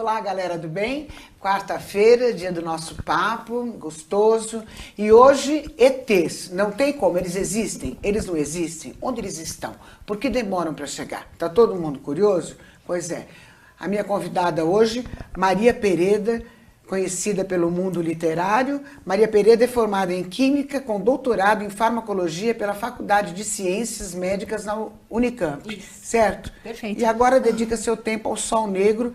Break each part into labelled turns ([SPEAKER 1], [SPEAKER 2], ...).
[SPEAKER 1] Olá, galera do bem. Quarta-feira, dia do nosso papo, gostoso. E hoje, ETs. Não tem como, eles existem? Eles não existem? Onde eles estão? Por que demoram para chegar? Tá todo mundo curioso? Pois é. A minha convidada hoje, Maria Pereda, conhecida pelo mundo literário. Maria Pereda é formada em Química, com doutorado em Farmacologia pela Faculdade de Ciências Médicas na Unicamp. Isso. Certo?
[SPEAKER 2] Perfeito.
[SPEAKER 1] E agora dedica seu tempo ao Sol Negro,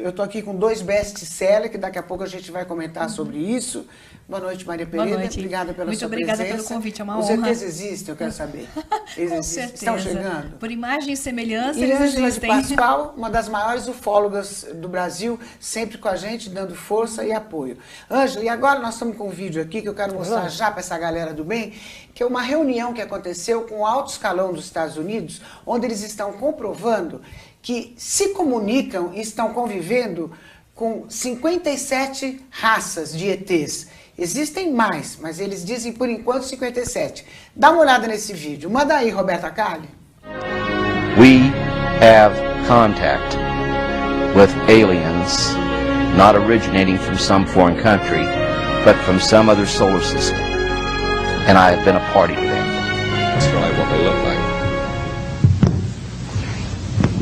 [SPEAKER 1] eu estou aqui com 2 best-sellers, que daqui a pouco a gente vai comentar sobre isso. Boa noite, Maria Pereda.
[SPEAKER 2] Boa noite.
[SPEAKER 1] Obrigada pela sua presença.
[SPEAKER 2] Muito obrigada pelo convite, é uma
[SPEAKER 1] honra.
[SPEAKER 2] honra.
[SPEAKER 1] Os ETs existem, eu quero saber. Eles
[SPEAKER 2] Com certeza.
[SPEAKER 1] Estão chegando?
[SPEAKER 2] Por imagem e semelhança,
[SPEAKER 1] E
[SPEAKER 2] eles
[SPEAKER 1] Ângela de
[SPEAKER 2] existem.
[SPEAKER 1] Pascoal, uma das maiores ufólogas do Brasil, sempre com a gente, dando força e apoio. Ângela, e agora nós estamos com um vídeo aqui que eu quero mostrar já para essa galera do bem, que é uma reunião que aconteceu com o alto escalão dos Estados Unidos, onde eles estão comprovando que se comunicam e estão convivendo com 57 raças de ETs. Existem mais, mas eles dizem por enquanto 57. Dá uma olhada nesse vídeo. Manda aí, Roberta Calli.
[SPEAKER 3] We have contact with aliens not originating from some foreign country, but from some other solar system. And I have been a party to them.
[SPEAKER 4] Describe what they look like.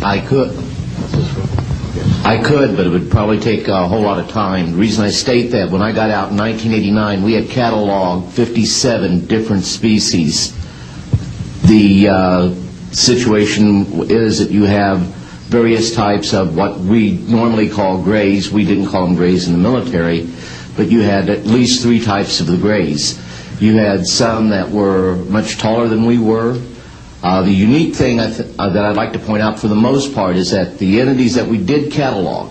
[SPEAKER 5] I could, but it would probably take a whole lot of time. The reason I state that, when I got out in 1989, we had cataloged 57 different species. The situation is that you have various types of what we normally call grays. We didn't call them grays in the military, but you had at least 3 types of the grays. You had some that were much taller than we were. The unique thing that I'd like to point out for the most part is that the entities that we did catalog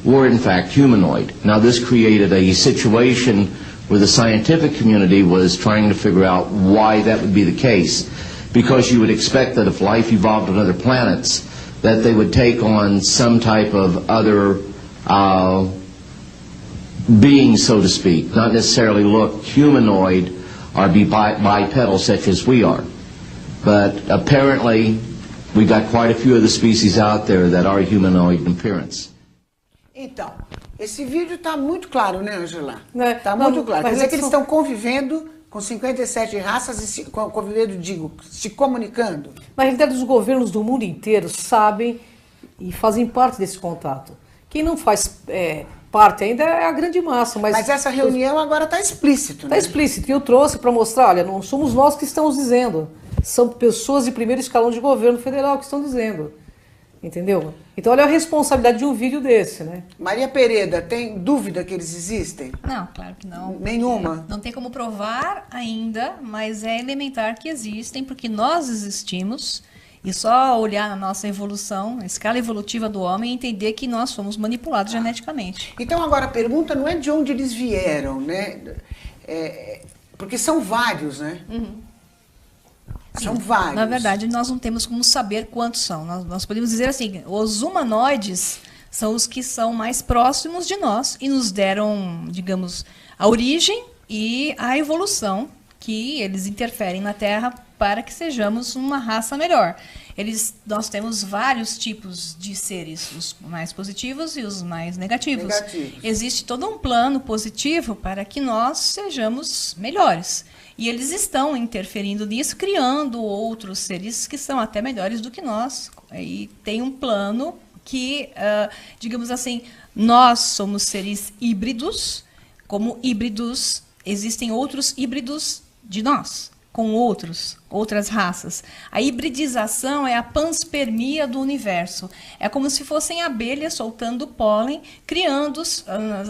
[SPEAKER 5] were in fact humanoid. Now this created a situation where the scientific community was trying to figure out why that would be the case, because you would expect that if life evolved on other planets that they would take on some type of other being, so to speak, not necessarily look humanoid or be bipedal such as we are. But apparently, we got quite a few of the species out there that are humanoid in appearance.
[SPEAKER 1] Então, esse vídeo está muito claro, né, Ângela? Está
[SPEAKER 6] Não,
[SPEAKER 1] muito claro. Quer
[SPEAKER 6] mas
[SPEAKER 1] dizer que eles
[SPEAKER 6] só-
[SPEAKER 1] estão convivendo com 57 raças e convivendo, digo, se comunicando.
[SPEAKER 6] Na realidade, os governos do mundo inteiro sabem e fazem parte desse contato. Quem não faz parte ainda é a grande massa.
[SPEAKER 1] Mas essa reunião agora está explícito,
[SPEAKER 6] está
[SPEAKER 1] né?
[SPEAKER 6] explícito. E eu trouxe para mostrar, olha, não somos nós que estamos dizendo. São pessoas de primeiro escalão de governo federal que estão dizendo. Entendeu? Então, olha a responsabilidade de um vídeo desse, né?
[SPEAKER 1] Maria Pereda, tem dúvida que eles existem?
[SPEAKER 2] Não, claro que não.
[SPEAKER 1] Nenhuma?
[SPEAKER 2] Não tem como provar ainda, mas é elementar que existem, porque nós existimos. E só olhar na nossa evolução, a escala evolutiva do homem, e entender que nós fomos manipulados geneticamente.
[SPEAKER 1] Então, agora, a pergunta não é de onde eles vieram, né? Porque são vários, né? São vários.
[SPEAKER 2] Na verdade, nós não temos como saber quantos são. Nós podemos dizer assim, os humanoides são os que são mais próximos de nós e nos deram, digamos, a origem e a evolução que eles interferem na Terra para que sejamos uma raça melhor. Nós temos vários tipos de seres, os mais positivos e os mais negativos. Existe todo um plano positivo para que nós sejamos melhores. E eles estão interferindo nisso, criando outros seres que são até melhores do que nós. E tem um plano que, digamos assim, nós somos seres híbridos. Como híbridos, existem outros híbridos de nós, com outras raças. A hibridização é a panspermia do universo. É como se fossem abelhas soltando pólen, criando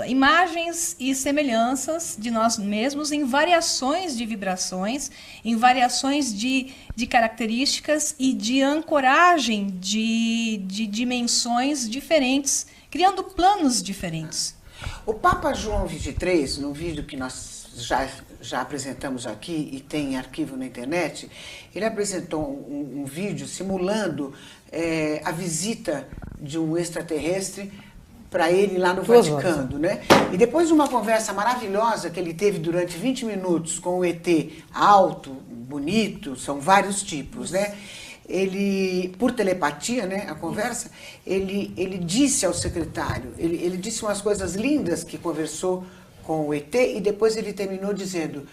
[SPEAKER 2] imagens e semelhanças de nós mesmos em variações de vibrações, em variações de características e de ancoragem de dimensões diferentes, criando planos diferentes.
[SPEAKER 1] O Papa João XXIII, no vídeo que nós já apresentamos aqui e tem arquivo na internet, ele apresentou um vídeo simulando a visita de um extraterrestre para ele lá no Vaticano, né? E depois de uma conversa maravilhosa que ele teve durante 20 minutos com o ET alto, bonito, são vários tipos, né? ele, por telepatia, né, a conversa, ele disse ao secretário, ele disse umas coisas lindas que conversou com o ET e depois ele terminou dizendo: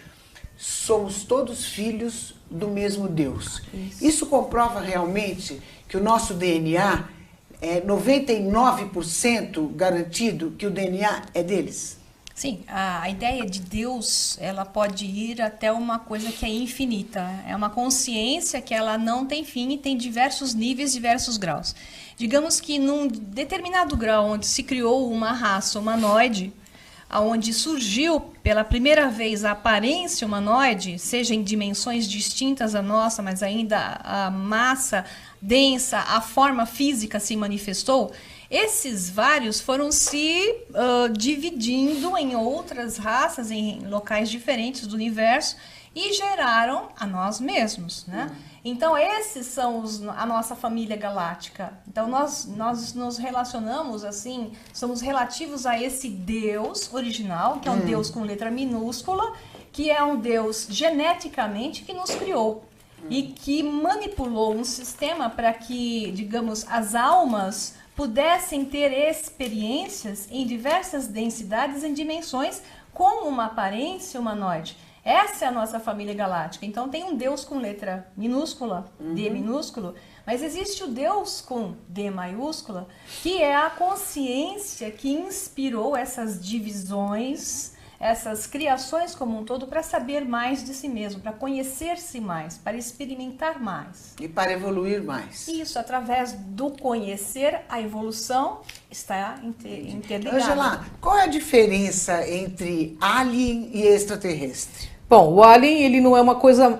[SPEAKER 1] somos todos filhos do mesmo Deus. Isso comprova realmente que o nosso DNA é 99% garantido que o DNA é deles?
[SPEAKER 2] Sim, a ideia de Deus, ela pode ir até uma coisa que é infinita. É uma consciência que ela não tem fim e tem diversos níveis, diversos graus. Digamos que num determinado grau onde se criou uma raça humanoide, onde surgiu pela primeira vez a aparência humanoide, seja em dimensões distintas à nossa, mas ainda a massa densa, a forma física se manifestou, esses vários foram se dividindo em outras raças, em locais diferentes do universo, e geraram a nós mesmos, né? Então, esses são a nossa família galáctica. Então, nós nos relacionamos, assim, somos relativos a esse Deus original, que é um Deus com letra minúscula, que é um Deus geneticamente que nos criou e que manipulou um sistema para que, digamos, as almas pudessem ter experiências em diversas densidades e dimensões com uma aparência humanoide. Essa é a nossa família galáctica. Então tem um Deus com letra minúscula, D minúsculo, mas existe o Deus com D maiúscula, que é a consciência que inspirou essas divisões, essas criações como um todo, para saber mais de si mesmo, para conhecer-se mais, para experimentar mais.
[SPEAKER 1] E para evoluir mais.
[SPEAKER 2] Isso, através do conhecer, a evolução está interligada.
[SPEAKER 1] Angela, qual é a diferença entre alien e extraterrestre?
[SPEAKER 6] Bom, o alien, ele não é uma coisa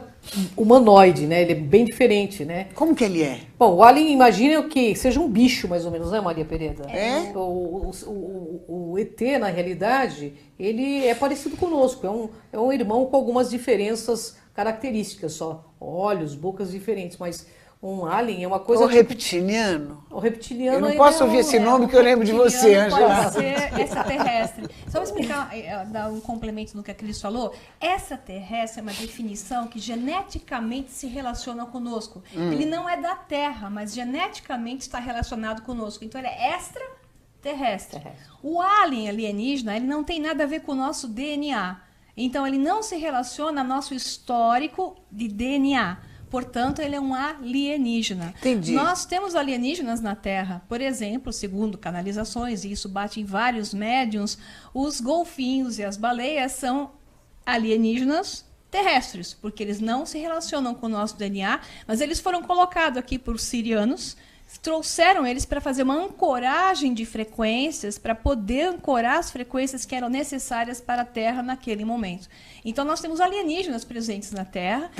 [SPEAKER 6] humanoide, né? Ele é bem diferente, né?
[SPEAKER 1] Como que ele é?
[SPEAKER 6] Bom, o alien, imagina que seja um bicho, mais ou menos, né, Maria Pereda?
[SPEAKER 1] É?
[SPEAKER 6] O ET, na realidade, ele é parecido conosco, é um irmão com algumas diferenças características só. Olhos, bocas diferentes, mas um alien é uma coisa...
[SPEAKER 1] O reptiliano?
[SPEAKER 6] O reptiliano...
[SPEAKER 1] Eu não posso ouvir esse nome que eu lembro de você, Angela.
[SPEAKER 2] Pode ser extraterrestre. Só vou explicar, dar um complemento no que a Cris falou. Extraterrestre é uma definição que geneticamente se relaciona conosco. Ele não é da Terra, mas geneticamente está relacionado conosco. Então ele é extraterrestre. O alien alienígena, ele não tem nada a ver com o nosso DNA. Então ele não se relaciona ao nosso histórico de DNA. Portanto, ele é um alienígena.
[SPEAKER 1] Entendi.
[SPEAKER 2] Nós temos alienígenas na Terra. Por exemplo, segundo canalizações, e isso bate em vários médiums, os golfinhos e as baleias são alienígenas terrestres, porque eles não se relacionam com o nosso DNA, mas eles foram colocados aqui por sirianos, trouxeram eles para fazer uma ancoragem de frequências, para poder ancorar as frequências que eram necessárias para a Terra naquele momento. Então, nós temos alienígenas presentes na Terra,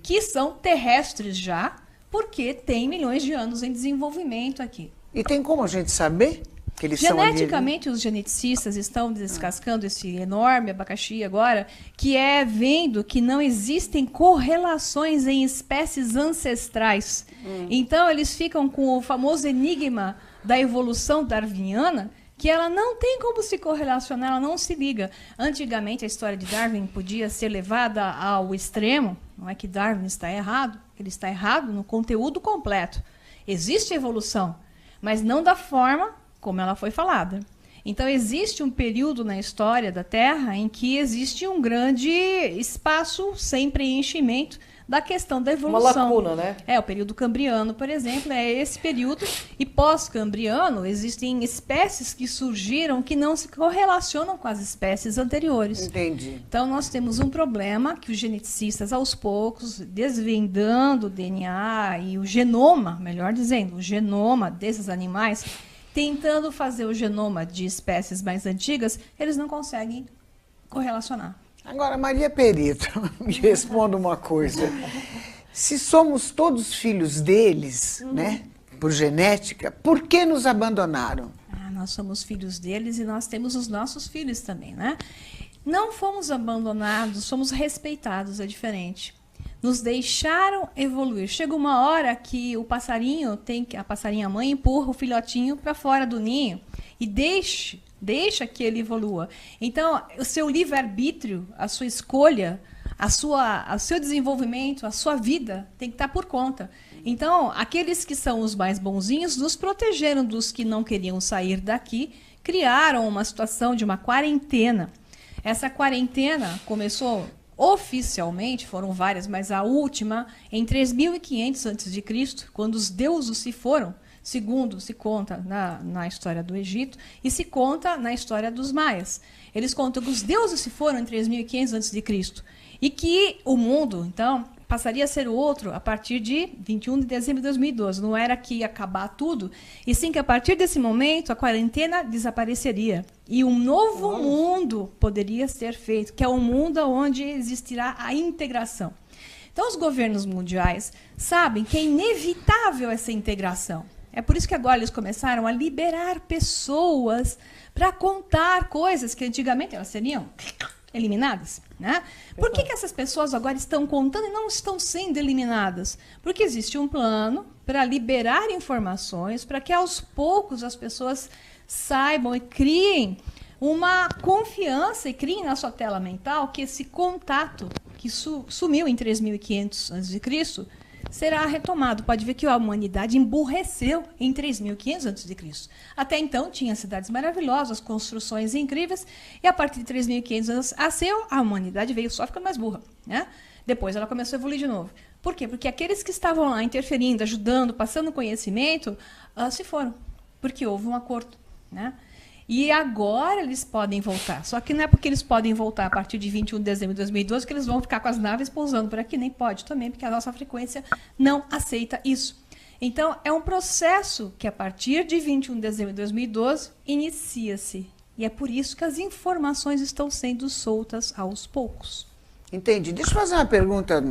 [SPEAKER 2] que são terrestres já, porque tem milhões de anos em desenvolvimento aqui.
[SPEAKER 1] E tem como a gente saber que eles são
[SPEAKER 2] geneticamente, os geneticistas estão descascando esse enorme abacaxi agora, que é vendo que não existem correlações em espécies ancestrais. Então, eles ficam com o famoso enigma da evolução darwiniana, que ela não tem como se correlacionar, ela não se liga. Antigamente, a história de Darwin podia ser levada ao extremo. Não é que Darwin está errado, ele está errado no conteúdo completo. Existe evolução, mas não da forma como ela foi falada. Então, existe um período na história da Terra em que existe um grande espaço sem preenchimento da questão da evolução.
[SPEAKER 6] Uma lacuna, né?
[SPEAKER 2] O período cambriano, por exemplo, é esse período. E pós-cambriano, existem espécies que surgiram que não se correlacionam com as espécies anteriores.
[SPEAKER 1] Entendi.
[SPEAKER 2] Então, nós temos um problema que os geneticistas, aos poucos, desvendando o DNA e o genoma, melhor dizendo, o genoma desses animais, tentando fazer o genoma de espécies mais antigas, eles não conseguem correlacionar.
[SPEAKER 1] Agora, Maria Perito, me responda uma coisa. Se somos todos filhos deles, né, por genética, por que nos abandonaram?
[SPEAKER 2] Nós somos filhos deles e nós temos os nossos filhos também, né? Não fomos abandonados, somos respeitados, é diferente. Nos deixaram evoluir. Chega uma hora que o passarinho a passarinha mãe empurra o filhotinho para fora do ninho e deixa que ele evolua. Então, o seu livre-arbítrio, a sua escolha, o seu desenvolvimento, a sua vida tem que estar por conta. Então, aqueles que são os mais bonzinhos nos protegeram dos que não queriam sair daqui, criaram uma situação de uma quarentena. Essa quarentena começou oficialmente, foram várias, mas a última em 3500 a.C., quando os deuses se foram, segundo se conta na história do Egito e se conta na história dos maias. Eles contam que os deuses se foram em 3500 a.C. e que o mundo, então, passaria a ser outro a partir de 21 de dezembro de 2012. Não era que ia acabar tudo, e sim que a partir desse momento a quarentena desapareceria. E um novo mundo poderia ser feito, que é um mundo onde existirá a integração. Então os governos mundiais sabem que é inevitável essa integração. É por isso que agora eles começaram a liberar pessoas para contar coisas que antigamente elas seriam eliminadas, né? Por que essas pessoas agora estão contando e não estão sendo eliminadas? Porque existe um plano para liberar informações, para que aos poucos as pessoas saibam e criem uma confiança e criem na sua tela mental que esse contato que sumiu em 3500 a.C. será retomado. Pode ver que a humanidade emburreceu em 3500 a.C. Até então tinha cidades maravilhosas, construções incríveis, e a partir de 3500 a.C. a humanidade veio só ficando mais burra, né? Depois ela começou a evoluir de novo. Por quê? Porque aqueles que estavam lá interferindo, ajudando, passando conhecimento, se foram, porque houve um acordo, né? E agora eles podem voltar. Só que não é porque eles podem voltar a partir de 21 de dezembro de 2012 que eles vão ficar com as naves pousando por aqui. Nem pode também, porque a nossa frequência não aceita isso. Então, é um processo que, a partir de 21 de dezembro de 2012, inicia-se. E é por isso que as informações estão sendo soltas aos poucos.
[SPEAKER 1] Entendi. Deixa eu fazer uma pergunta,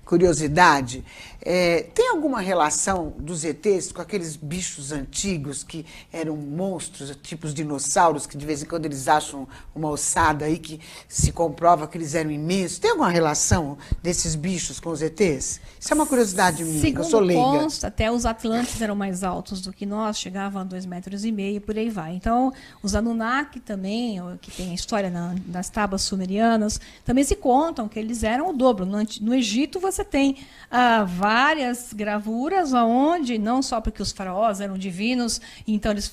[SPEAKER 1] curiosidade. Tem alguma relação dos ETs com aqueles bichos antigos que eram monstros, tipos dinossauros, que de vez em quando eles acham uma ossada aí que se comprova que eles eram imensos? Tem alguma relação desses bichos com os ETs? Isso é uma curiosidade minha, que eu sou leiga.
[SPEAKER 2] Segundo consta, até os Atlantes eram mais altos do que nós, chegavam a 2,5 metros e por aí vai. Então, os Anunnaki também, que tem a história nas tábuas sumerianas, também se contam que eles eram o dobro. No Egito você tem várias gravuras onde, não só porque os faraós eram divinos, então eles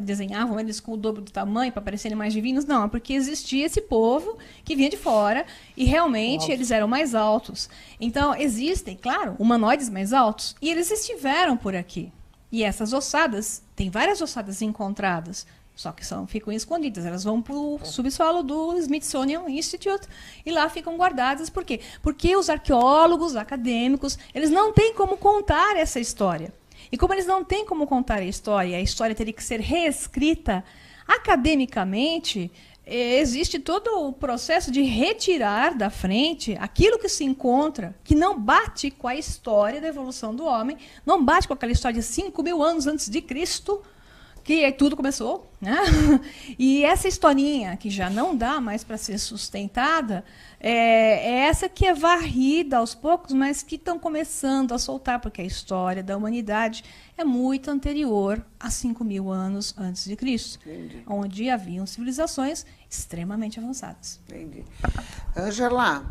[SPEAKER 2] desenhavam eles com o dobro do tamanho para parecerem mais divinos, não, é porque existia esse povo que vinha de fora e realmente eles eram mais altos. Então existem, claro, humanoides mais altos e eles estiveram por aqui. E essas ossadas, tem várias ossadas encontradas, só que ficam escondidas. Elas vão para o subsolo do Smithsonian Institute e lá ficam guardadas. Por quê? Porque os arqueólogos, acadêmicos, eles não têm como contar essa história. E como eles não têm como contar a história teria que ser reescrita academicamente, existe todo o processo de retirar da frente aquilo que se encontra, que não bate com a história da evolução do homem, não bate com aquela história de 5.000 anos antes de Cristo, que tudo começou, né? E essa historinha que já não dá mais para ser sustentada, é essa que é varrida aos poucos, mas que estão começando a soltar, porque a história da humanidade é muito anterior a 5.000 anos antes de Cristo, onde haviam civilizações extremamente avançadas.
[SPEAKER 1] Entendi. Ângela,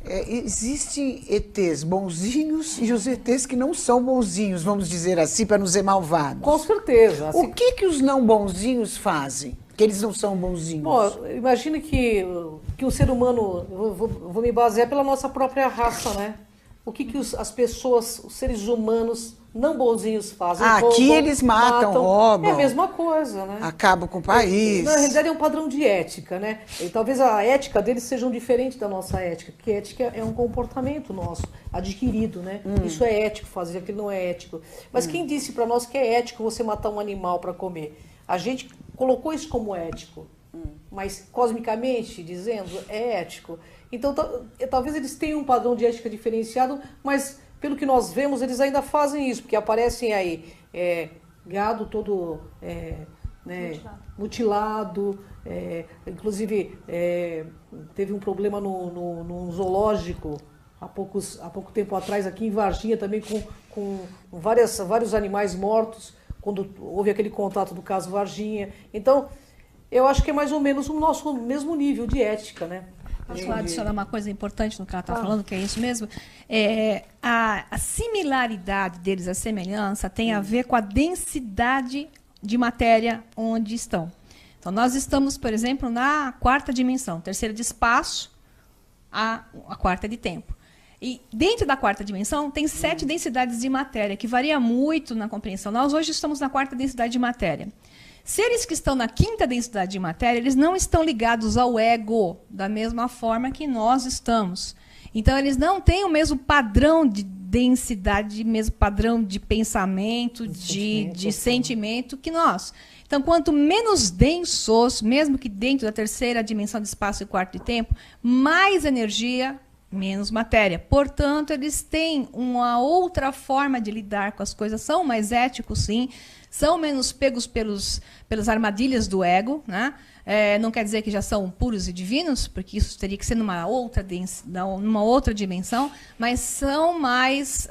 [SPEAKER 1] existem ETs bonzinhos e os ETs que não são bonzinhos, vamos dizer assim, para não ser malvados.
[SPEAKER 6] Com certeza.
[SPEAKER 1] O que os não bonzinhos fazem? Que eles não são bonzinhos?
[SPEAKER 6] Bom, imagine que o ser humano, vou me basear pela nossa própria raça, né? O que as pessoas, os seres humanos não bonzinhos fazem?
[SPEAKER 1] Aqui eles matam, roubam.
[SPEAKER 6] É a mesma coisa, né?
[SPEAKER 1] Acabam com o país.
[SPEAKER 6] Na realidade é um padrão de ética, né? E talvez a ética deles seja diferente da nossa ética, porque ética é um comportamento nosso, adquirido, né? Isso é ético fazer, aquilo não é ético. Mas quem disse para nós que é ético você matar um animal para comer? A gente colocou isso como ético, mas cosmicamente dizendo, é ético. Então talvez eles tenham um padrão de ética diferenciado, mas pelo que nós vemos, eles ainda fazem isso, porque aparecem aí gado todo mutilado, inclusive teve um problema no zoológico há pouco tempo atrás, aqui em Varginha, também com vários animais mortos, quando houve aquele contato do caso Varginha. Então, eu acho que é mais ou menos o nosso mesmo nível de ética, né?
[SPEAKER 2] Posso adicionar uma coisa importante no que ela está falando, que é isso mesmo? A similaridade deles, a semelhança, tem a ver com a densidade de matéria onde estão. Então, nós estamos, por exemplo, na 4ª dimensão, 3ª de espaço, a 4ª de tempo. E dentro da 4ª dimensão tem 7 densidades de matéria, que varia muito na compreensão. Nós hoje estamos na 4ª densidade de matéria. Seres que estão na 5ª densidade de matéria, eles não estão ligados ao ego da mesma forma que nós estamos. Então, eles não têm o mesmo padrão de densidade, mesmo padrão de pensamento, de sentimento que nós. Então, quanto menos densos, mesmo que dentro da 3ª dimensão de espaço e 4º de tempo, mais energia, menos matéria. Portanto, eles têm uma outra forma de lidar com as coisas, são mais éticos, sim, são menos pegos pelas armadilhas do ego, né? Não quer dizer que já são puros e divinos, porque isso teria que ser numa outra dimensão, mas são mais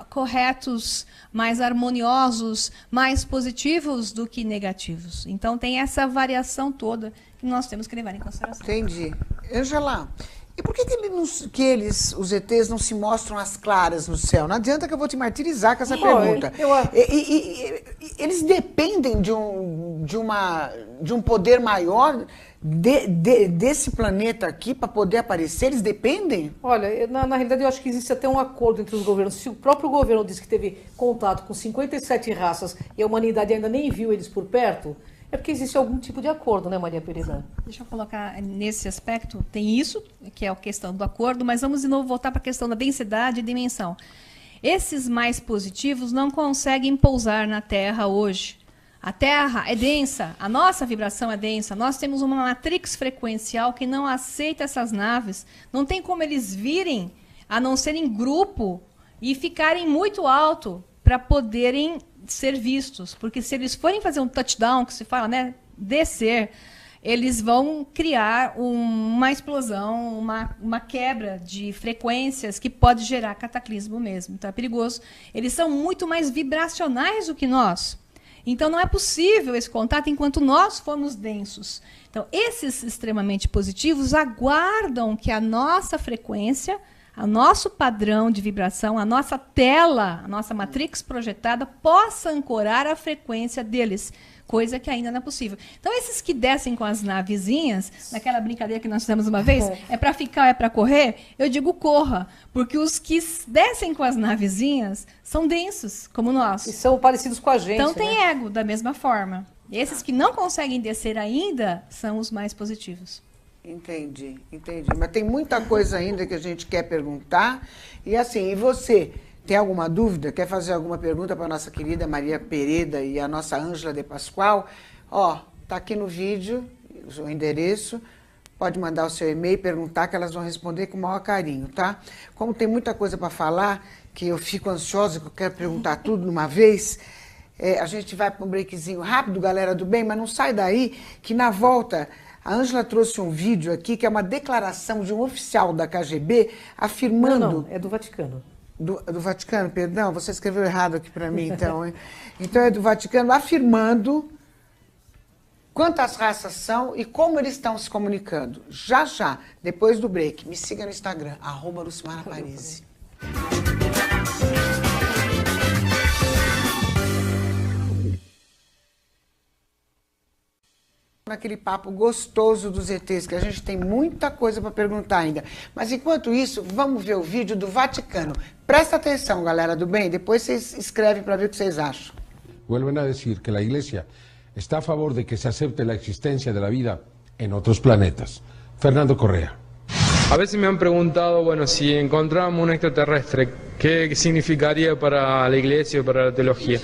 [SPEAKER 2] corretos, mais harmoniosos, mais positivos do que negativos. Então, tem essa variação toda que nós temos que levar em consideração.
[SPEAKER 1] Entendi. Angela, e por que eles, os ETs, não se mostram às claras no céu? Não adianta que eu vou te martirizar com essa pergunta. Eles dependem de um poder maior desse planeta aqui para poder aparecer? Eles dependem?
[SPEAKER 6] Olha, na realidade eu acho que existe até um acordo entre os governos. Se o próprio governo diz que teve contato com 57 raças e a humanidade ainda nem viu eles por perto, é porque existe algum tipo de acordo, né, Maria Pereira?
[SPEAKER 2] Deixa eu colocar nesse aspecto, tem isso, que é a questão do acordo, mas vamos de novo voltar para a questão da densidade e dimensão. Esses mais positivos não conseguem pousar na Terra hoje. A Terra é densa, a nossa vibração é densa, nós temos uma matrix frequencial que não aceita essas naves, não tem como eles virem, a não ser em grupo, e ficarem muito alto para poderem ser vistos, porque se eles forem fazer um touchdown, que se fala, né, descer, eles vão criar uma explosão, uma quebra de frequências que pode gerar cataclismo mesmo. Então é perigoso. Eles são muito mais vibracionais do que nós. Então não é possível esse contato enquanto nós formos densos. Então esses extremamente positivos aguardam que a nossa frequência, o nosso padrão de vibração, a nossa tela, a nossa matrix projetada, possa ancorar a frequência deles, coisa que ainda não é possível. Então, esses que descem com as navezinhas, naquela brincadeira que nós fizemos uma vez, é para ficar, é para correr, eu digo corra, porque os que descem com as navezinhas são densos, como nós.
[SPEAKER 6] E são parecidos com a gente.
[SPEAKER 2] Então, tem ego, da mesma forma. Esses que não conseguem descer ainda são os mais positivos.
[SPEAKER 1] Entendi. Mas tem muita coisa ainda que a gente quer perguntar. E assim, e você, tem alguma dúvida? Quer fazer alguma pergunta para a nossa querida Maria Pereira e a nossa Ângela de Pascoal? Ó, tá aqui no vídeo o endereço. Pode mandar o seu e-mail e perguntar que elas vão responder com o maior carinho, tá? Como tem muita coisa para falar, que eu fico ansiosa, que eu quero perguntar tudo de uma vez, a gente vai para um breakzinho rápido, galera do bem, mas não sai daí, que na volta... A Ângela trouxe um vídeo aqui que é uma declaração de um oficial da KGB afirmando...
[SPEAKER 6] Não, é do Vaticano.
[SPEAKER 1] Do Vaticano, perdão, você escreveu errado aqui para mim, então. Hein? Então é do Vaticano afirmando quantas raças são e como eles estão se comunicando. Já, depois do break. Me siga no Instagram, @LucimarAparise. Naquele papo gostoso dos ETs, que a gente tem muita coisa para perguntar ainda. Mas enquanto isso, vamos ver o vídeo do Vaticano. Presta atenção, galera do bem, depois vocês escrevem para ver o que vocês acham.
[SPEAKER 7] Vuelven a decir que la Iglesia está a favor de que se acepte la existencia de la vida en otros planetas. Fernando Correa.
[SPEAKER 8] A veces me han preguntado, bueno, si encontráramos un extraterrestre, ¿qué significaría para la Iglesia y para la teología?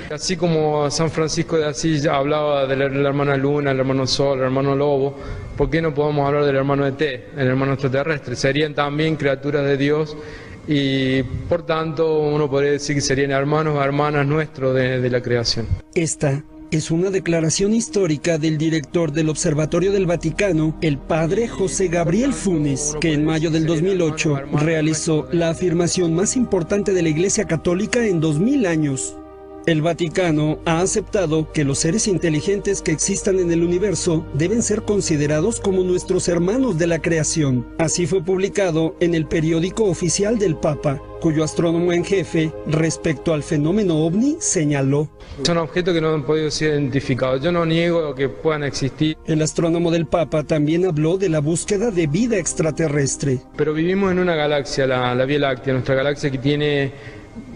[SPEAKER 8] Así como San Francisco de Asís hablaba de la hermana Luna, el hermano Sol, el hermano Lobo, ¿por qué no podemos hablar del hermano ET, el hermano extraterrestre? Serían también criaturas de Dios y, por tanto, uno podría decir que serían hermanos o hermanas nuestros de la creación.
[SPEAKER 9] Esta es una declaración histórica del director del Observatorio del Vaticano, el padre José Gabriel Funes, que en mayo del 2008 realizó la afirmación más importante de la Iglesia Católica en 2000 años. El Vaticano ha aceptado que los seres inteligentes que existan en el universo deben ser considerados como nuestros hermanos de la creación. Así fue publicado en el periódico oficial del Papa, cuyo astrónomo en jefe, respecto al fenómeno ovni, señaló:
[SPEAKER 8] Son objetos que no han podido ser identificados. Yo no niego que puedan existir.
[SPEAKER 9] El astrónomo del Papa también habló de la búsqueda de vida extraterrestre.
[SPEAKER 8] Pero vivimos en una galaxia, la Vía Láctea, nuestra galaxia que tiene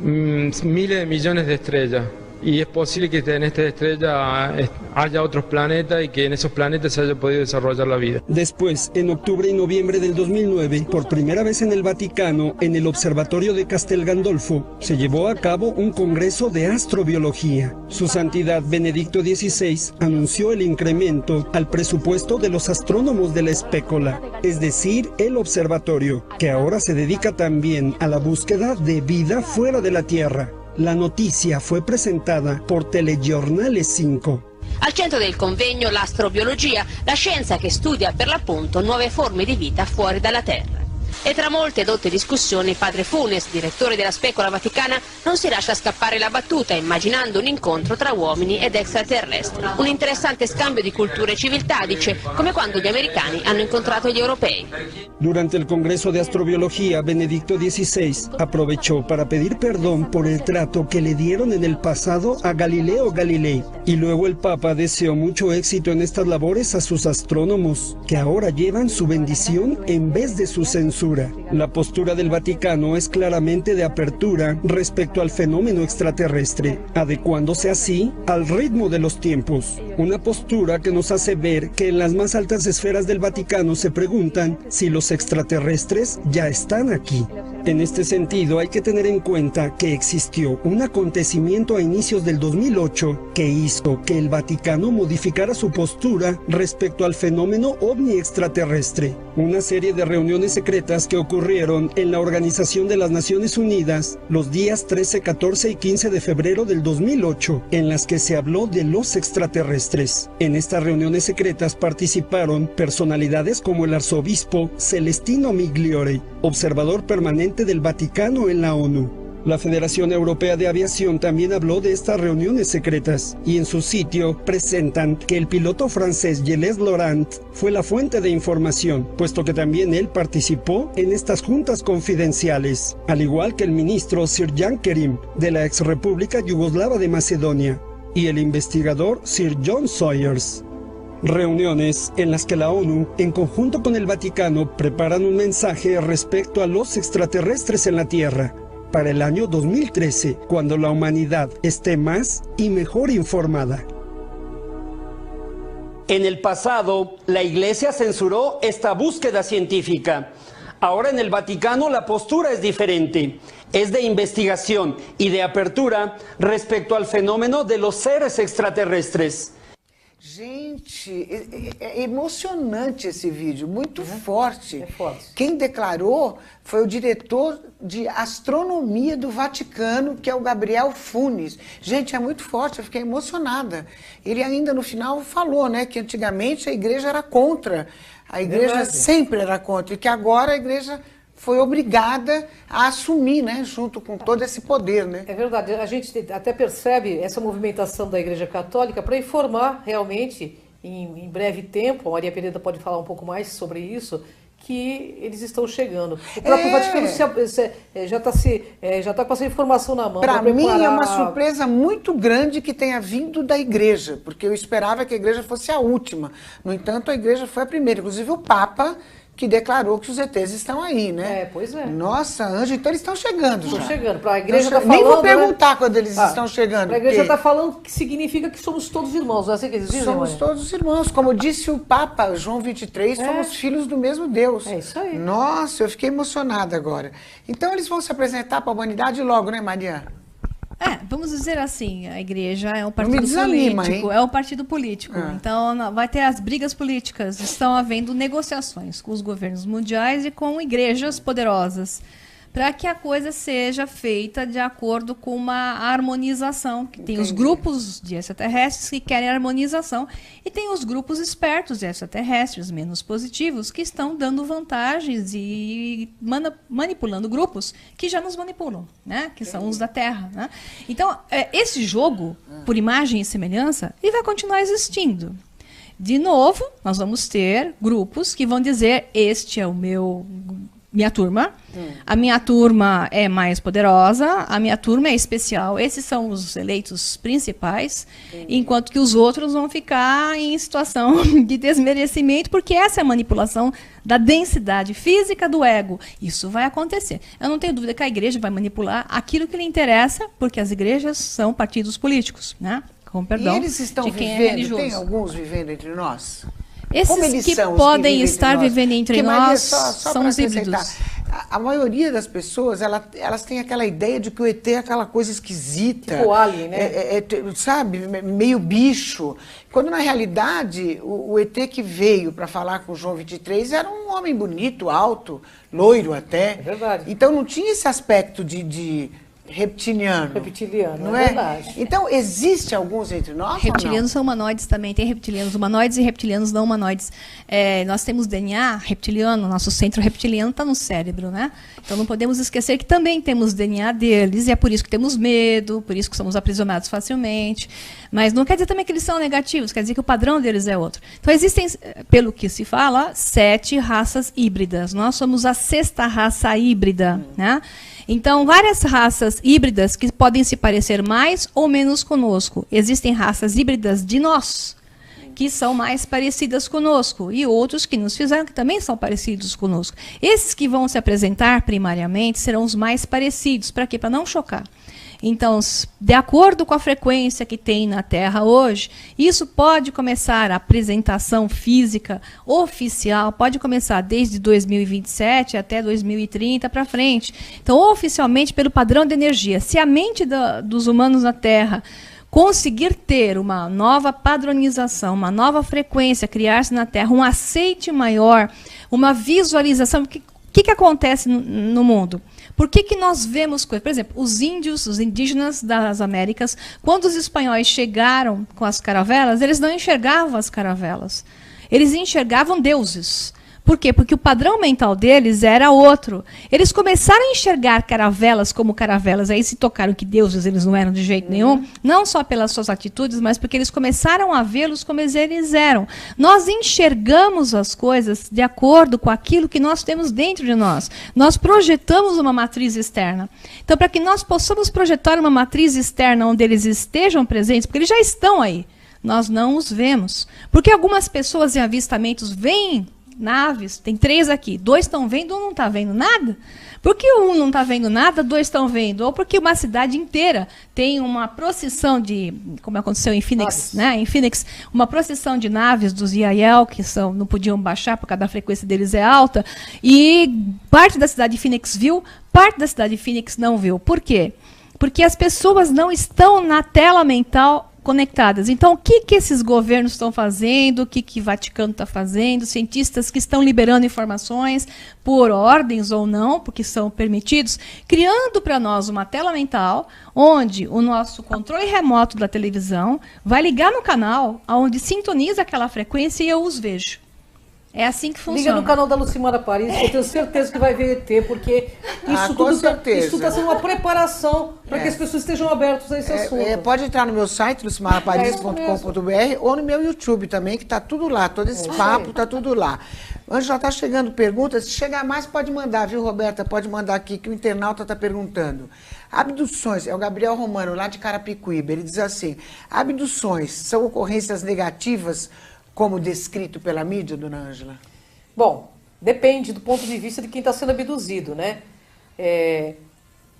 [SPEAKER 8] miles de millones de estrellas. Y es posible que en esta estrella haya otros planetas y que en esos planetas se haya podido desarrollar la vida.
[SPEAKER 9] Después, en octubre y noviembre del 2009, por primera vez en el Vaticano, en el Observatorio de Castel Gandolfo, se llevó a cabo un congreso de astrobiología. Su Santidad Benedicto XVI anunció el incremento al presupuesto de los astrónomos de la Spécola, es decir, el observatorio, que ahora se dedica también a la búsqueda de vida fuera de la Tierra. La noticia fue presentada por Telegiornale 5.
[SPEAKER 10] Al centro del convegno l'astrobiologia, la scienza che studia per l'appunto nuove forme di vita fuori dalla Terra. E tra molte dotte discussioni, padre Funes, direttore della Spécola Vaticana, non si lascia scappare la battuta immaginando un incontro tra uomini ed extraterrestri. Un interessante scambio di culture e civiltà, dice, come quando gli americani hanno incontrato gli europei.
[SPEAKER 9] Durante el Congreso de Astrobiología, Benedicto XVI aprovechó para pedir perdón por el trato que le dieron en el pasado a Galileo Galilei. Y luego el Papa deseó mucho éxito en estas labores a sus astrónomos, que ahora llevan su bendición en vez de su censura. La postura del Vaticano es claramente de apertura respecto al fenómeno extraterrestre, adecuándose así al ritmo de los tiempos. Una postura que nos hace ver que en las más altas esferas del Vaticano se preguntan si los extraterrestres ya están aquí. En este sentido, hay que tener en cuenta que existió un acontecimiento a inicios del 2008 que hizo que el Vaticano modificara su postura respecto al fenómeno ovni extraterrestre. Una serie de reuniones secretas que ocurrieron en la Organización de las Naciones Unidas los días 13, 14 y 15 de febrero del 2008, en las que se habló de los extraterrestres. En estas reuniones secretas participaron personalidades como el arzobispo Celestino Migliore, observador permanente del Vaticano en la ONU. La Federación Europea de Aviación también habló de estas reuniones secretas y en su sitio presentan que el piloto francés Gilles Laurent fue la fuente de información, puesto que también él participó en estas juntas confidenciales, al igual que el ministro Sir Jan Kerim de la ex República Yugoslava de Macedonia y el investigador Sir John Sawyers. Reuniones en las que la ONU, en conjunto con el Vaticano, preparan un mensaje respecto a los extraterrestres en la Tierra para el año 2013, cuando la humanidad esté más y mejor informada. En el pasado, la Iglesia censuró esta búsqueda científica. Ahora en el Vaticano la postura es diferente. Es de investigación y de apertura respecto al fenómeno de los seres extraterrestres.
[SPEAKER 1] Gente, é emocionante esse vídeo, muito forte. Quem declarou foi o diretor de astronomia do Vaticano, que é o Gabriel Funes. Gente, é muito forte, eu fiquei emocionada. Ele ainda no final falou, né, que antigamente a igreja era contra. A igreja sempre era contra, e que agora a igreja foi obrigada a assumir, né, junto com todo esse poder, né?
[SPEAKER 6] É verdade, a gente até percebe essa movimentação da Igreja Católica para informar realmente, em breve tempo, a Maria Pereira pode falar um pouco mais sobre isso, que eles estão chegando. O próprio Vaticano já está com essa informação na mão.
[SPEAKER 1] Para mim é uma surpresa muito grande que tenha vindo da igreja, porque eu esperava que a igreja fosse a última. No entanto, a igreja foi a primeira. Inclusive o Papa, que declarou que os ETs estão aí, né?
[SPEAKER 6] É, pois é.
[SPEAKER 1] Nossa, Ângela, então eles estão chegando.
[SPEAKER 6] Estão chegando. Para a igreja está falando.
[SPEAKER 1] Nem vou perguntar, né, quando eles estão chegando.
[SPEAKER 6] A igreja está falando que significa que somos todos irmãos. Não é assim que eles dizem?
[SPEAKER 1] Somos todos irmãos. Como disse o Papa João XXIII, somos filhos do mesmo Deus.
[SPEAKER 6] É isso aí.
[SPEAKER 1] Nossa, eu fiquei emocionada agora. Então eles vão se apresentar para a humanidade logo, né, Maria?
[SPEAKER 2] Vamos dizer assim, a igreja é um partido político, é um partido político. Então vai ter as brigas políticas, estão havendo negociações com os governos mundiais e com igrejas poderosas para que a coisa seja feita de acordo com uma harmonização. Que tem os grupos de extraterrestres que querem harmonização e tem os grupos espertos de extraterrestres, menos positivos, que estão dando vantagens e manipulando grupos que já nos manipulam, né? Que são os da Terra. Né? Então, esse jogo, por imagem e semelhança, ele vai continuar existindo. De novo, nós vamos ter grupos que vão dizer, este é o minha turma, a minha turma é mais poderosa, a minha turma é especial, esses são os eleitos principais, enquanto que os outros vão ficar em situação de desmerecimento, porque essa é a manipulação da densidade física do ego. Isso vai acontecer. Eu não tenho dúvida que a igreja vai manipular aquilo que lhe interessa, porque as igrejas são partidos políticos, né? Com perdão,
[SPEAKER 1] e eles estão
[SPEAKER 2] de quem
[SPEAKER 1] vivendo, tem alguns vivendo entre nós?
[SPEAKER 2] Esses que podem estar vivendo entre nós são os híbridos.
[SPEAKER 1] A maioria das pessoas, elas têm aquela ideia de que o ET é aquela coisa esquisita.
[SPEAKER 6] Tipo alien, né?
[SPEAKER 1] Sabe, meio bicho. Quando, na realidade, o ET que veio para falar com o João 23 era um homem bonito, alto, loiro até.
[SPEAKER 6] É verdade.
[SPEAKER 1] Então não tinha esse aspecto de reptiliano.
[SPEAKER 6] Reptiliano,
[SPEAKER 1] não
[SPEAKER 6] é verdade.
[SPEAKER 1] Então, existe alguns entre nós?
[SPEAKER 2] Reptilianos são humanoides também. Tem reptilianos humanoides e reptilianos não humanoides. Nós temos DNA reptiliano, nosso centro reptiliano está no cérebro, né? Então não podemos esquecer que também temos DNA deles, e é por isso que temos medo, por isso que somos aprisionados facilmente. Mas não quer dizer também que eles são negativos, quer dizer que o padrão deles é outro. Então existem, pelo que se fala, 7 raças híbridas. Nós somos a 6ª raça híbrida, né? Então, várias raças híbridas que podem se parecer mais ou menos conosco. Existem raças híbridas de nós, que são mais parecidas conosco, e outros que nos fizeram que também são parecidos conosco. Esses que vão se apresentar primariamente serão os mais parecidos. Para quê? Para não chocar. Então, de acordo com a frequência que tem na Terra hoje, isso pode começar, a apresentação física oficial, pode começar desde 2027 até 2030 para frente. Então, oficialmente, pelo padrão de energia, se a mente dos humanos na Terra conseguir ter uma nova padronização, uma nova frequência, criar-se na Terra um aceite maior, uma visualização, o que acontece no mundo? Por que nós vemos coisas? Por exemplo, os índios, os indígenas das Américas, quando os espanhóis chegaram com as caravelas, eles não enxergavam as caravelas. Eles enxergavam deuses. Por quê? Porque o padrão mental deles era outro. Eles começaram a enxergar caravelas como caravelas, aí se tocaram que deuses eles não eram de jeito nenhum, não só pelas suas atitudes, mas porque eles começaram a vê-los como eles eram. Nós enxergamos as coisas de acordo com aquilo que nós temos dentro de nós. Nós projetamos uma matriz externa. Então, para que nós possamos projetar uma matriz externa onde eles estejam presentes, porque eles já estão aí, nós não os vemos. Porque algumas pessoas em avistamentos veem naves, tem 3 aqui, 2 estão vendo, 1 não está vendo nada. Por que 1 não está vendo nada, 2 estão vendo? Ou porque uma cidade inteira tem uma procissão de, como aconteceu em Phoenix, né? Em Phoenix, uma procissão de naves dos IAL, que não podiam baixar porque a frequência deles é alta, e parte da cidade de Phoenix viu, parte da cidade de Phoenix não viu. Por quê? Porque as pessoas não estão na tela mental conectadas. Então, o que esses governos estão fazendo, o que o Vaticano está fazendo, cientistas que estão liberando informações por ordens ou não, porque são permitidos, criando para nós uma tela mental, onde o nosso controle remoto da televisão vai ligar no canal, onde sintoniza aquela frequência e eu os vejo. É assim que funciona.
[SPEAKER 6] Liga no canal da Lucimara Paris, que eu tenho certeza que vai ver ET, porque isso está sendo uma preparação para que as pessoas estejam abertas a esse assunto.
[SPEAKER 1] Pode entrar no meu site, lucimaraparis.com.br, ou no meu YouTube também, que está tudo lá, todo esse papo está tudo lá. Ângela, está chegando perguntas, se chegar mais pode mandar, viu, Roberta? Pode mandar aqui, que o internauta está perguntando. Abduções, é o Gabriel Romano, lá de Carapicuíba, ele diz assim, abduções são ocorrências negativas como descrito pela mídia, dona Ângela?
[SPEAKER 6] Bom, depende do ponto de vista de quem está sendo abduzido, né?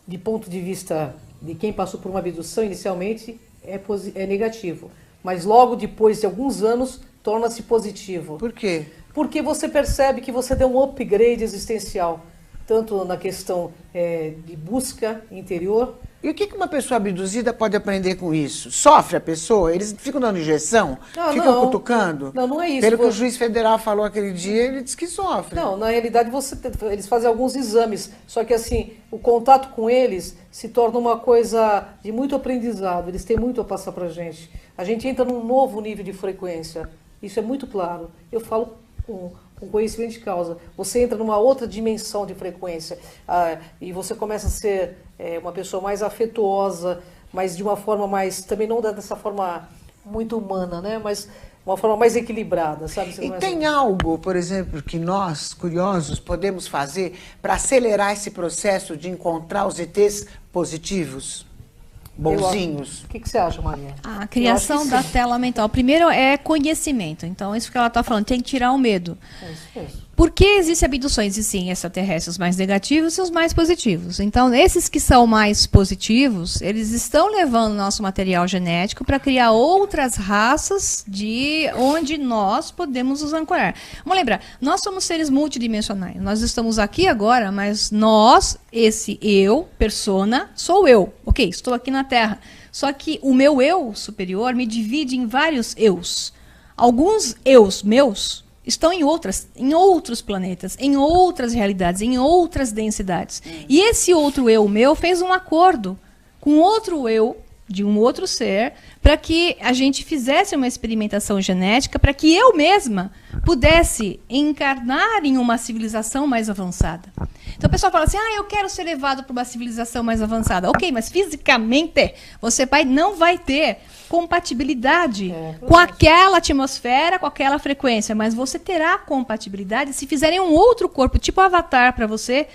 [SPEAKER 6] De ponto de vista de quem passou por uma abdução, inicialmente é negativo. Mas logo depois de alguns anos, torna-se positivo.
[SPEAKER 1] Por quê?
[SPEAKER 6] Porque você percebe que você deu um upgrade existencial, tanto na questão de busca interior,
[SPEAKER 1] E o que uma pessoa abduzida pode aprender com isso? Sofre a pessoa? Eles ficam dando injeção? Ficam cutucando?
[SPEAKER 6] Não é isso.
[SPEAKER 1] Pelo que o juiz federal falou aquele dia, ele disse que sofre.
[SPEAKER 6] Não, na realidade eles fazem alguns exames, só que assim, o contato com eles se torna uma coisa de muito aprendizado, eles têm muito a passar pra gente. A gente entra num novo nível de frequência, isso é muito claro. Eu falo com conhecimento de causa. Você entra numa outra dimensão de frequência e você começa a ser uma pessoa mais afetuosa, mas de uma forma mais, também não dessa forma muito humana, né? Mas uma forma mais equilibrada, sabe? Você
[SPEAKER 1] e tem algo, por exemplo, que nós, curiosos, podemos fazer para acelerar esse processo de encontrar os ETs positivos? Bonzinhos.
[SPEAKER 6] O que você acha, Maria?
[SPEAKER 2] A criação da tela mental. Primeiro é conhecimento. Então, isso que ela está falando, tem que tirar o medo.
[SPEAKER 6] É isso mesmo.
[SPEAKER 2] Por que existem abduções? E sim, extraterrestres mais negativos e os mais positivos. Então, esses que são mais positivos, eles estão levando nosso material genético para criar outras raças de onde nós podemos nos ancorar. Vamos lembrar, nós somos seres multidimensionais. Nós estamos aqui agora, mas nós, esse eu, persona, sou eu. Ok, estou aqui na Terra. Só que o meu eu superior me divide em vários eus. Alguns eus meus estão em outros planetas, em outras realidades, em outras densidades. E esse outro eu meu fez um acordo com outro eu, de um outro ser, para que a gente fizesse uma experimentação genética, para que eu mesma pudesse encarnar em uma civilização mais avançada. Então o pessoal fala assim, eu quero ser levado para uma civilização mais avançada. Ok, mas fisicamente você não vai ter compatibilidade com aquela atmosfera, com aquela frequência, mas você terá compatibilidade se fizerem um outro corpo, tipo Avatar para você,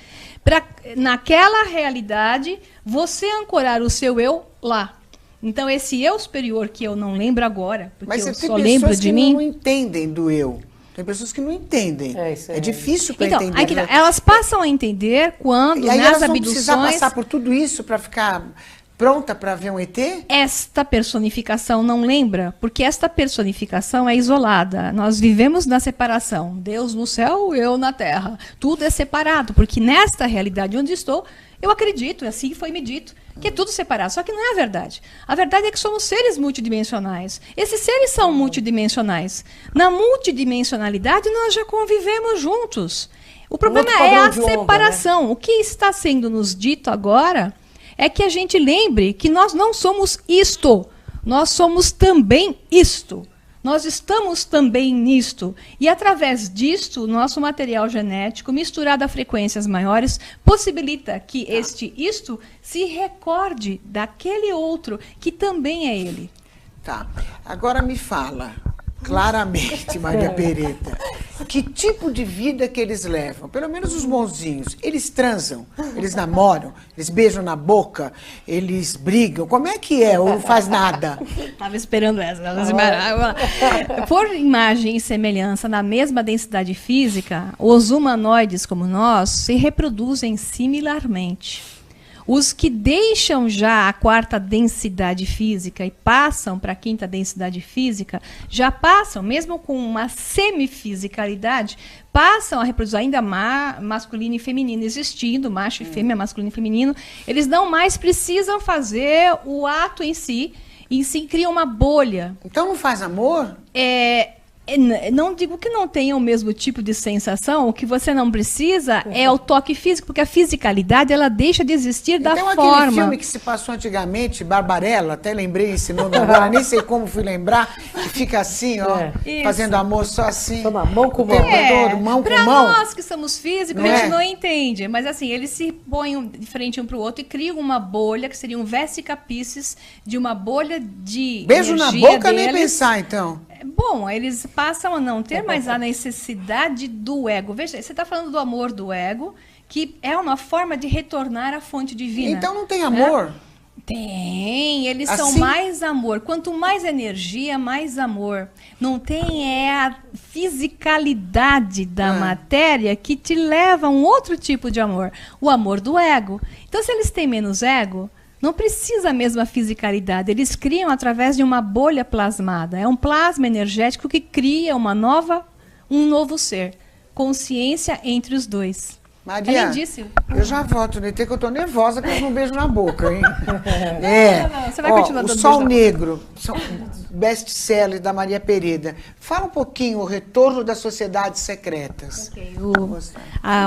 [SPEAKER 2] para naquela realidade você ancorar o seu eu lá. Então esse eu superior que eu não lembro agora, porque
[SPEAKER 1] mas
[SPEAKER 2] eu só lembro de mim.
[SPEAKER 1] Mas tem pessoas que não entendem do eu. Tem pessoas que não entendem. É difícil para entender.
[SPEAKER 2] Aí que tá. Elas passam a entender quando
[SPEAKER 1] e aí
[SPEAKER 2] nas
[SPEAKER 1] elas vão
[SPEAKER 2] abduções
[SPEAKER 1] precisar passar por tudo isso para ficar pronta para ver um ET?
[SPEAKER 2] Esta personificação não lembra, porque esta personificação é isolada. Nós vivemos na separação. Deus no céu, eu na terra. Tudo é separado, porque nesta realidade onde estou, eu acredito, assim foi me dito, que é tudo separado. Só que não é a verdade. A verdade é que somos seres multidimensionais. Esses seres são multidimensionais. Na multidimensionalidade, nós já convivemos juntos. O problema é a separação. Onda, né? O que está sendo nos dito agora é que a gente lembre que nós não somos isto, nós somos também isto. Nós estamos também nisto. E através disto, nosso material genético, misturado a frequências maiores, possibilita que este isto se recorde daquele outro, que também é ele.
[SPEAKER 1] Tá. Agora me fala claramente, Maria Pereta, que tipo de vida que eles levam? Pelo menos os bonzinhos. Eles transam, eles namoram, eles beijam na boca, eles brigam. Como é que é? Ou não faz nada?
[SPEAKER 2] Estava esperando essa. Por imagem e semelhança, na mesma densidade física, os humanoides como nós se reproduzem similarmente. Os que deixam já a quarta densidade física e passam para a quinta densidade física, já passam, mesmo com uma semifisicalidade, passam a reproduzir ainda masculino e feminino existindo, macho e fêmea, masculino e feminino. Eles não mais precisam fazer o ato em si criam uma bolha.
[SPEAKER 1] Então não faz amor?
[SPEAKER 2] Não digo que não tenha o mesmo tipo de sensação, o que você não precisa é o toque físico, porque a fisicalidade ela deixa de existir da forma.
[SPEAKER 1] Tem aquele filme que se passou antigamente, Barbarella, até lembrei esse nome agora, nem sei como fui lembrar, que fica assim, ó, fazendo amor só assim.
[SPEAKER 6] Toma mão com mão.
[SPEAKER 1] Mão com
[SPEAKER 2] pra
[SPEAKER 1] mão.
[SPEAKER 2] Nós que somos físicos, a gente não entende, mas assim, eles se põem de frente um pro outro e criam uma bolha, que seria um vesica-piscis, de uma bolha de
[SPEAKER 1] beijo na boca deles. Nem pensar, então.
[SPEAKER 2] Bom, eles passam a não ter mais a necessidade do ego. Veja, você está falando do amor do ego, que é uma forma de retornar à fonte divina.
[SPEAKER 1] Então não tem amor?
[SPEAKER 2] Tem, eles são mais amor. Quanto mais energia, mais amor. Não tem a fisicalidade da matéria que te leva a um outro tipo de amor. O amor do ego. Então, se eles têm menos ego, não precisa a mesma fisicalidade. Eles criam através de uma bolha plasmada. É um plasma energético que cria um novo ser. Consciência entre os dois.
[SPEAKER 1] Maria,
[SPEAKER 2] lindíssimo.
[SPEAKER 1] Eu já volto no ET, que eu tô nervosa com um beijo na boca, hein?
[SPEAKER 2] Não, você vai continuar dando
[SPEAKER 1] O Sol
[SPEAKER 2] beijo.
[SPEAKER 1] Negro, best-seller da Maria Pereda. Fala um pouquinho, o retorno das sociedades secretas.
[SPEAKER 2] Okay,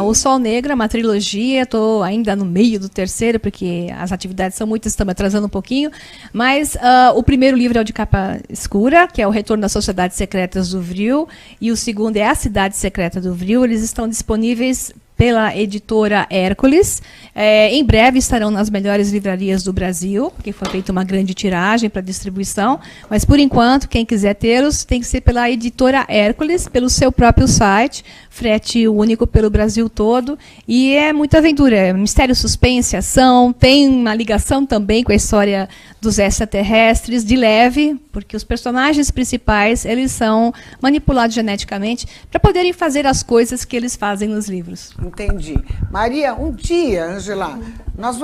[SPEAKER 2] o Sol Negro é uma trilogia, estou ainda no meio do terceiro, porque as atividades são muitas, estamos atrasando um pouquinho, mas o primeiro livro é o de capa escura, que é o Retorno das Sociedades Secretas do Vril, e o segundo é A Cidade Secreta do Vril. Eles estão disponíveis pela editora Hércules. Em breve estarão nas melhores livrarias do Brasil, porque foi feita uma grande tiragem para distribuição, mas por enquanto, quem quiser tê-los, tem que ser pela editora Hércules, pelo seu próprio site, frete único pelo Brasil todo, e é muita aventura, é mistério, suspense, ação, tem uma ligação também com a história dos extraterrestres, de leve, porque os personagens principais, eles são manipulados geneticamente para poderem fazer as coisas que eles fazem nos livros.
[SPEAKER 1] Entendi. Maria, um dia, Ângela, nós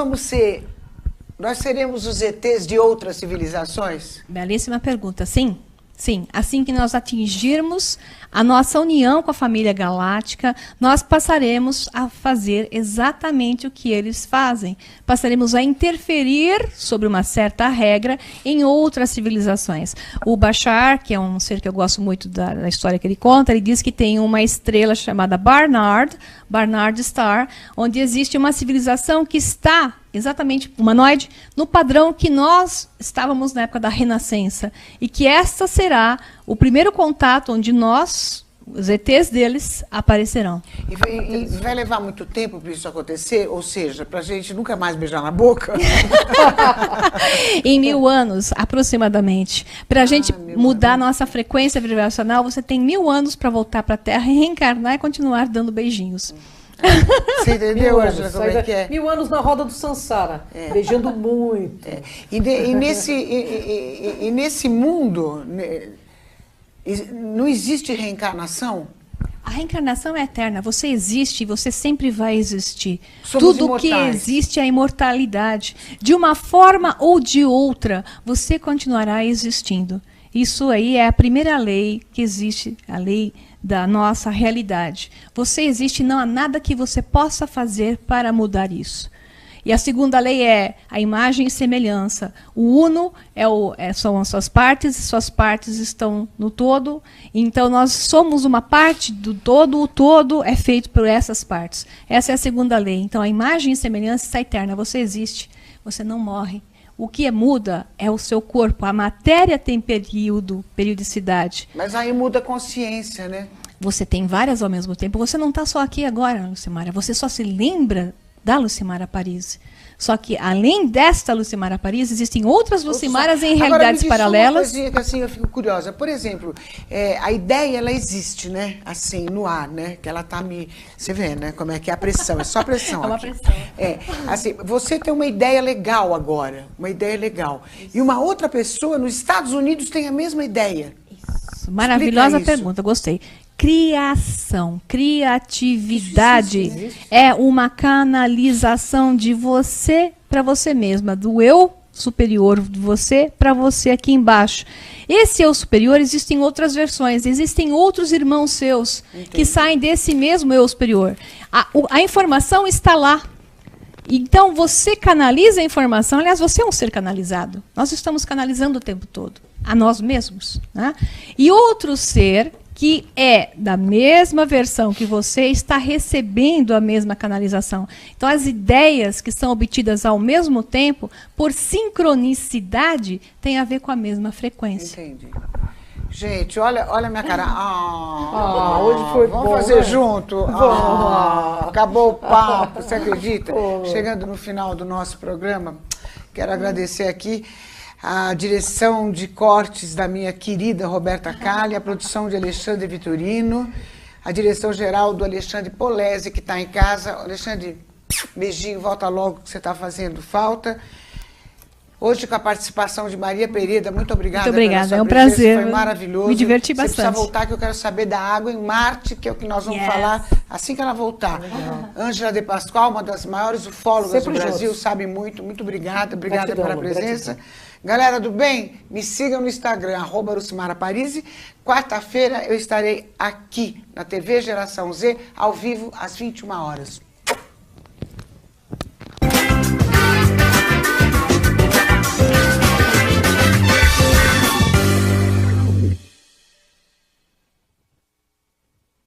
[SPEAKER 1] seremos os ETs de outras civilizações?
[SPEAKER 2] Belíssima pergunta. Sim, sim. Assim que nós atingirmos a nossa união com a família galáctica, nós passaremos a fazer exatamente o que eles fazem. Passaremos a interferir sobre uma certa regra em outras civilizações. O Bashar, que é um ser que eu gosto muito da história que ele conta, ele diz que tem uma estrela chamada Barnard Star, onde existe uma civilização que está exatamente humanoide, no padrão que nós estávamos na época da Renascença. E que esta será o primeiro contato onde nós, os ETs deles, aparecerão.
[SPEAKER 1] E vai levar muito tempo para isso acontecer? Ou seja, para a gente nunca mais beijar na boca?
[SPEAKER 2] Em 1000 anos, aproximadamente. Para a gente mudar a nossa frequência vibracional, você tem 1000 anos para voltar para a Terra e reencarnar e continuar dando beijinhos.
[SPEAKER 1] Você entendeu, Ângela, como é que é?
[SPEAKER 6] 1000 anos na roda do Sansara, beijando muito.
[SPEAKER 1] E nesse mundo, não existe reencarnação?
[SPEAKER 2] A reencarnação é eterna. Você existe e você sempre vai existir.
[SPEAKER 1] Somos
[SPEAKER 2] Tudo que
[SPEAKER 1] imortais.
[SPEAKER 2] existe é a imortalidade. De uma forma ou de outra, você continuará existindo. Isso aí é a primeira lei que existe, a lei da nossa realidade. Você existe, não há nada que você possa fazer para mudar isso. E a segunda lei é a imagem e semelhança. O uno são as suas partes estão no todo. Então, nós somos uma parte do todo, o todo é feito por essas partes. Essa é a segunda lei. Então, a imagem e semelhança está eterna. Você existe, você não morre. O que muda é o seu corpo. A matéria tem periodicidade.
[SPEAKER 1] Mas aí muda a consciência, né?
[SPEAKER 2] Você tem várias ao mesmo tempo. Você não está só aqui agora, Lucimara. Você só se lembra da Lucimara Paris. Só que, além desta Lucimara Paris, existem outras Lucimaras em realidades paralelas.
[SPEAKER 1] Uma coisinha que assim, eu fico curiosa. Por exemplo, a ideia, ela existe, né? Assim, no ar, né? Que ela tá Você vê, né? Como é que é a pressão. É só pressão.
[SPEAKER 2] É uma
[SPEAKER 1] aqui.
[SPEAKER 2] pressão.
[SPEAKER 1] Assim, você tem uma ideia legal agora. Uma ideia legal. Isso. E uma outra pessoa nos Estados Unidos tem a mesma ideia.
[SPEAKER 2] Isso. Maravilhosa pergunta, gostei. Criação, criatividade é uma canalização de você para você mesma, do eu superior de você para você aqui embaixo. Esse eu superior, existem outras versões, existem outros irmãos seus que saem desse mesmo eu superior. A informação está lá. Então você canaliza a informação, aliás, você é um ser canalizado. Nós estamos canalizando o tempo todo, a nós mesmos, né? E outro ser que é da mesma versão que você, está recebendo a mesma canalização. Então, as ideias que são obtidas ao mesmo tempo, por sincronicidade, têm a ver com a mesma frequência.
[SPEAKER 1] Entendi. Gente, olha a minha cara.
[SPEAKER 6] Hoje foi
[SPEAKER 1] vamos
[SPEAKER 6] bom,
[SPEAKER 1] fazer
[SPEAKER 6] né?
[SPEAKER 1] junto. Acabou o papo, você acredita? Chegando no final do nosso programa, quero agradecer aqui a direção de cortes da minha querida Roberta Calli, a produção de Alexandre Vitorino, a direção geral do Alexandre Polese, que está em casa. Alexandre, beijinho, volta logo que você está fazendo falta. Hoje com a participação de Maria Pereda, muito obrigada.
[SPEAKER 2] Muito obrigada, é um
[SPEAKER 1] presença,
[SPEAKER 2] prazer.
[SPEAKER 1] Foi maravilhoso.
[SPEAKER 2] Me diverti bastante.
[SPEAKER 1] Você precisa voltar que eu quero saber da água em Marte, que é o que nós vamos falar assim que ela voltar. Ângela de Pascoal, uma das maiores ufólogas do Brasil, sabe muito. Muito obrigada. Obrigada pela presença. Gratidão. Galera do bem, me sigam no Instagram, @LuciMaraParisi. Quarta-feira eu estarei aqui na TV Geração Z, ao vivo, às 21 horas.